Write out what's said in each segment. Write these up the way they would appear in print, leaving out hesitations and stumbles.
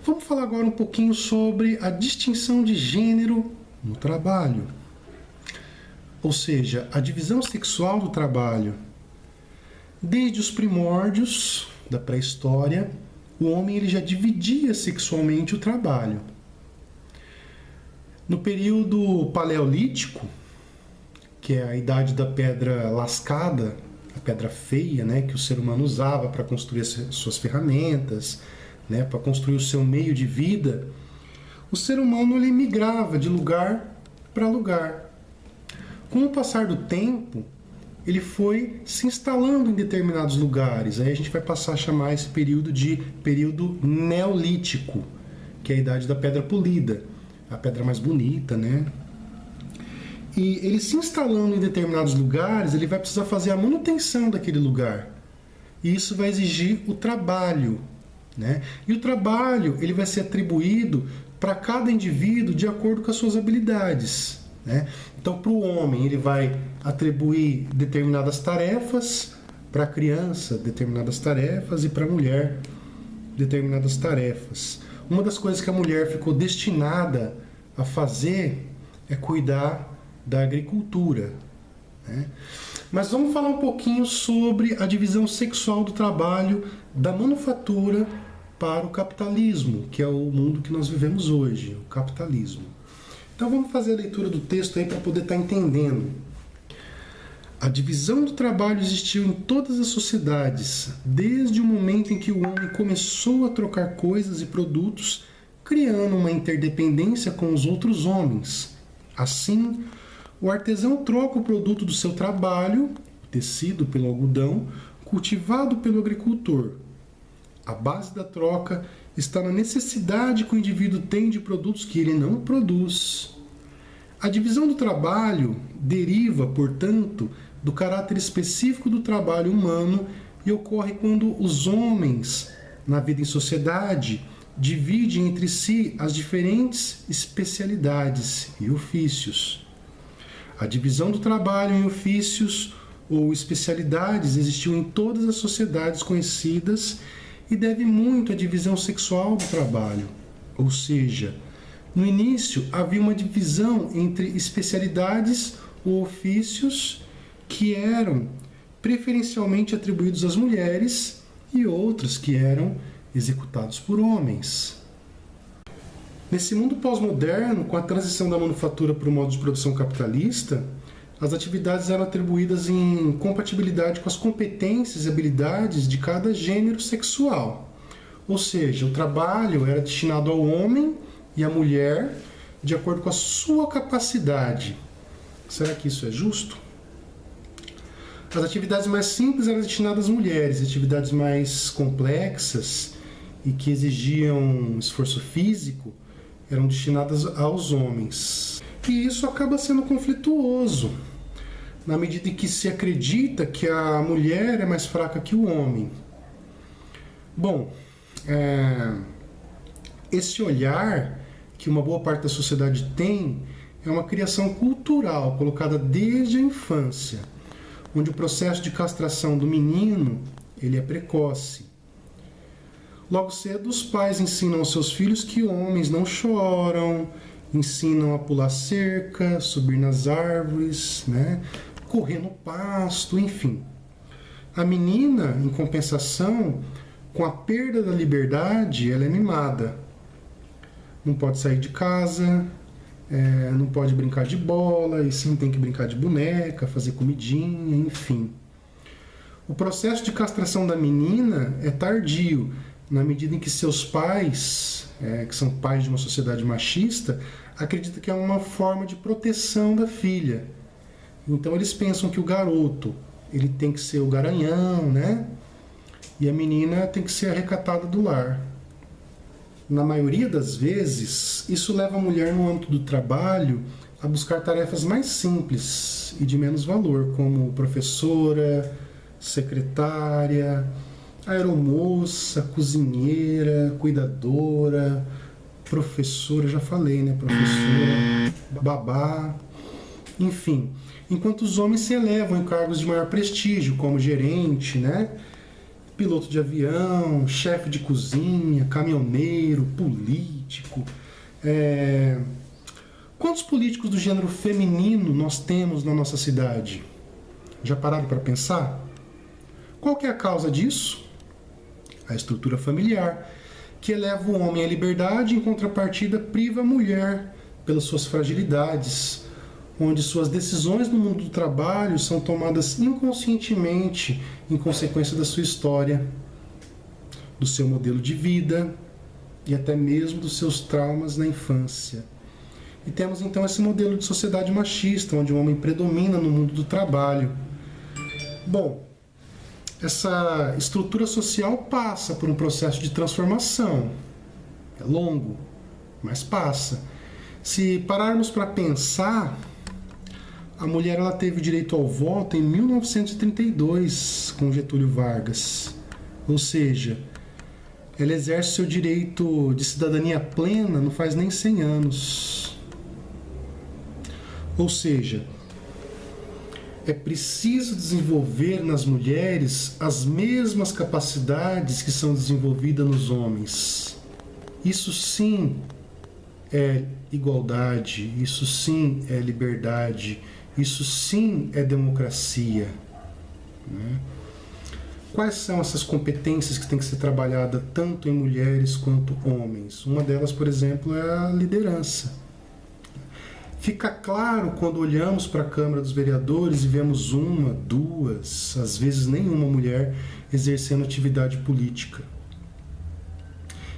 Vamos falar agora um pouquinho sobre a distinção de gênero no trabalho. Ou seja, a divisão sexual do trabalho. Desde os primórdios da pré-história, o homem ele já dividia sexualmente o trabalho. No período paleolítico, que é a idade da pedra lascada, a pedra feia, né, que o ser humano usava para construir as suas ferramentas, né, para construir o seu meio de vida, o ser humano ele migrava de lugar para lugar. Com o passar do tempo, ele foi se instalando em determinados lugares. Aí a gente vai passar a chamar esse período de período neolítico, que é a idade da pedra polida, a pedra mais bonita, né? E ele se instalando em determinados lugares, ele vai precisar fazer a manutenção daquele lugar. E isso vai exigir o trabalho, né? E o trabalho ele vai ser atribuído para cada indivíduo de acordo com as suas habilidades, né? Então, para o homem, ele vai atribuir determinadas tarefas, para a criança, determinadas tarefas, e para a mulher, determinadas tarefas. Uma das coisas que a mulher ficou destinada a fazer é cuidar da agricultura, né? Mas vamos falar um pouquinho sobre a divisão sexual do trabalho da manufatura para o capitalismo, que é o mundo que nós vivemos hoje, o capitalismo. Então vamos fazer a leitura do texto aí para poder estar entendendo. A divisão do trabalho existiu em todas as sociedades, desde o momento em que o homem começou a trocar coisas e produtos, criando uma interdependência com os outros homens. Assim, o artesão troca o produto do seu trabalho, tecido pelo algodão, cultivado pelo agricultor. A base da troca está na necessidade que o indivíduo tem de produtos que ele não produz. A divisão do trabalho deriva, portanto, do caráter específico do trabalho humano e ocorre quando os homens, na vida em sociedade, dividem entre si as diferentes especialidades e ofícios. A divisão do trabalho em ofícios ou especialidades existiu em todas as sociedades conhecidas e deve muito à divisão sexual do trabalho. Ou seja, no início havia uma divisão entre especialidades ou ofícios que eram preferencialmente atribuídos às mulheres e outros que eram executados por homens. Nesse mundo pós-moderno, com a transição da manufatura para o modo de produção capitalista, as atividades eram atribuídas em compatibilidade com as competências e habilidades de cada gênero sexual. Ou seja, o trabalho era destinado ao homem e à mulher de acordo com a sua capacidade. Será que isso é justo? As atividades mais simples eram destinadas às mulheres, atividades mais complexas e que exigiam esforço físico eram destinadas aos homens. E isso acaba sendo conflituoso, na medida em que se acredita que a mulher é mais fraca que o homem. Bom, esse olhar que uma boa parte da sociedade tem é uma criação cultural colocada desde a infância, onde o processo de castração do menino ele é precoce. Logo cedo, os pais ensinam aos seus filhos que homens não choram, ensinam a pular cerca, subir nas árvores, né? Correr no pasto, enfim. A menina, em compensação, com a perda da liberdade, ela é mimada. Não pode sair de casa, não pode brincar de bola, e sim tem que brincar de boneca, fazer comidinha, enfim. O processo de castração da menina é tardio, na medida em que seus pais, que são pais de uma sociedade machista, acreditam que é uma forma de proteção da filha. Então eles pensam que o garoto ele tem que ser o garanhão, né? E a menina tem que ser a recatada do lar. Na maioria das vezes, isso leva a mulher no âmbito do trabalho a buscar tarefas mais simples e de menos valor, como professora, secretária, aeromoça, cozinheira, cuidadora, professora, já falei, né? Professora, babá, enfim. Enquanto os homens se elevam em cargos de maior prestígio, como gerente, né? piloto de avião, chefe de cozinha, caminhoneiro, político. Quantos políticos do gênero feminino nós temos na nossa cidade? Já pararam para pensar? Qual que é a causa disso? A estrutura familiar, que eleva o homem à liberdade e, em contrapartida, priva a mulher pelas suas fragilidades, onde suas decisões no mundo do trabalho são tomadas inconscientemente em consequência da sua história, do seu modelo de vida e até mesmo dos seus traumas na infância. E temos então esse modelo de sociedade machista, onde o homem predomina no mundo do trabalho. Bom, essa estrutura social passa por um processo de transformação. É longo, mas passa. Se pararmos para pensar, a mulher ela teve direito ao voto em 1932, com Getúlio Vargas. Ou seja, ela exerce seu direito de cidadania plena não faz nem 100 anos. Ou seja, é preciso desenvolver nas mulheres as mesmas capacidades que são desenvolvidas nos homens. Isso sim é igualdade, isso sim é liberdade, isso sim é democracia. Né? Quais são essas competências que têm que ser trabalhadas tanto em mulheres quanto homens? Uma delas, por exemplo, é a liderança. Fica claro quando olhamos para a Câmara dos Vereadores e vemos uma, duas, às vezes nenhuma mulher exercendo atividade política.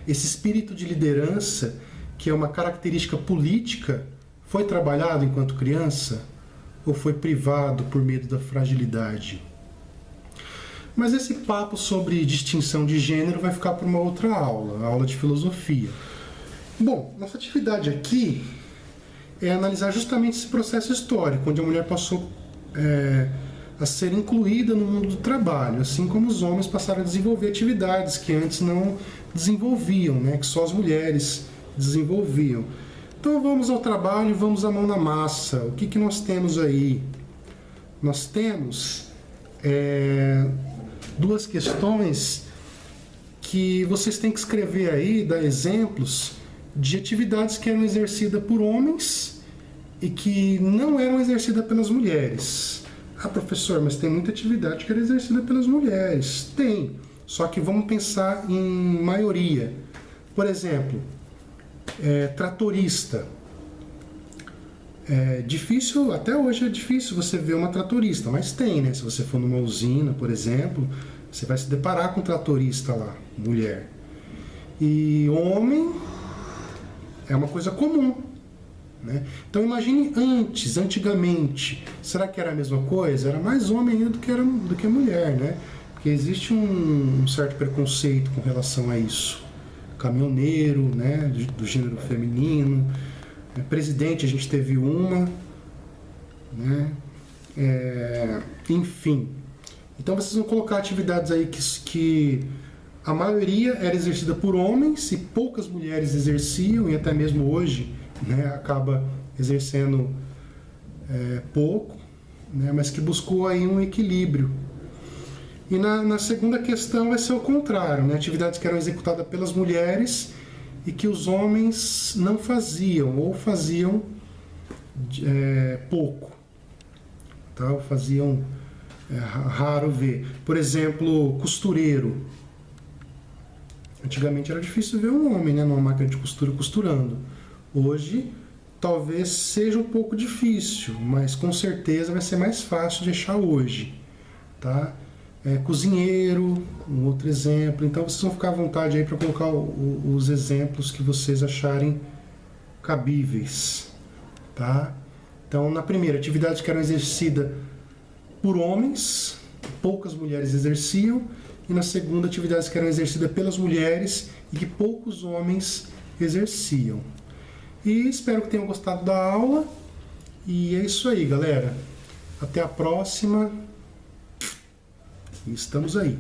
Esse espírito de liderança, que é uma característica política, foi trabalhado enquanto criança ou foi privado por medo da fragilidade? Mas esse papo sobre distinção de gênero vai ficar para uma outra aula, a aula de filosofia. Bom, nossa atividade aqui é analisar justamente esse processo histórico, onde a mulher passou a ser incluída no mundo do trabalho, assim como os homens passaram a desenvolver atividades que antes não desenvolviam, né, que só as mulheres desenvolviam. Então vamos ao trabalho, vamos à mão na massa. O que nós temos aí? Nós temos duas questões que vocês têm que escrever aí, dar exemplos de atividades que eram exercidas por homens e que não eram exercidas pelas mulheres. Ah, professor, mas tem muita atividade que era exercida pelas mulheres. Tem, só que vamos pensar em maioria. Por exemplo, tratorista. É difícil, até hoje é difícil você ver uma tratorista, mas tem, né? Se você for numa usina, por exemplo, você vai se deparar com um tratorista lá, mulher. E homem é uma coisa comum, né? Então imagine antigamente, será que era a mesma coisa? Era mais homem ainda do que mulher, né? Porque existe um certo preconceito com relação a isso. Caminhoneiro, né, do gênero feminino, presidente a gente teve uma, né? Enfim. Então vocês vão colocar atividades aí que a maioria era exercida por homens e poucas mulheres exerciam, e até mesmo hoje, né, acaba exercendo pouco, né, mas que buscou aí um equilíbrio. E na segunda questão vai ser o contrário, né, atividades que eram executadas pelas mulheres e que os homens não faziam, ou faziam pouco, tá? Ou faziam raro ver. Por exemplo, costureiro. Antigamente era difícil ver um homem, né, numa máquina de costura costurando. Hoje talvez seja um pouco difícil, mas com certeza vai ser mais fácil de achar hoje, tá? Cozinheiro, um outro exemplo. Então vocês vão ficar à vontade aí para colocar os exemplos que vocês acharem cabíveis, tá? Então, na primeira, atividades que eram exercidas por homens, poucas mulheres exerciam, e na segunda, atividades que eram exercidas pelas mulheres e que poucos homens exerciam. E espero que tenham gostado da aula, e é isso aí, galera. Até a próxima. E estamos aí.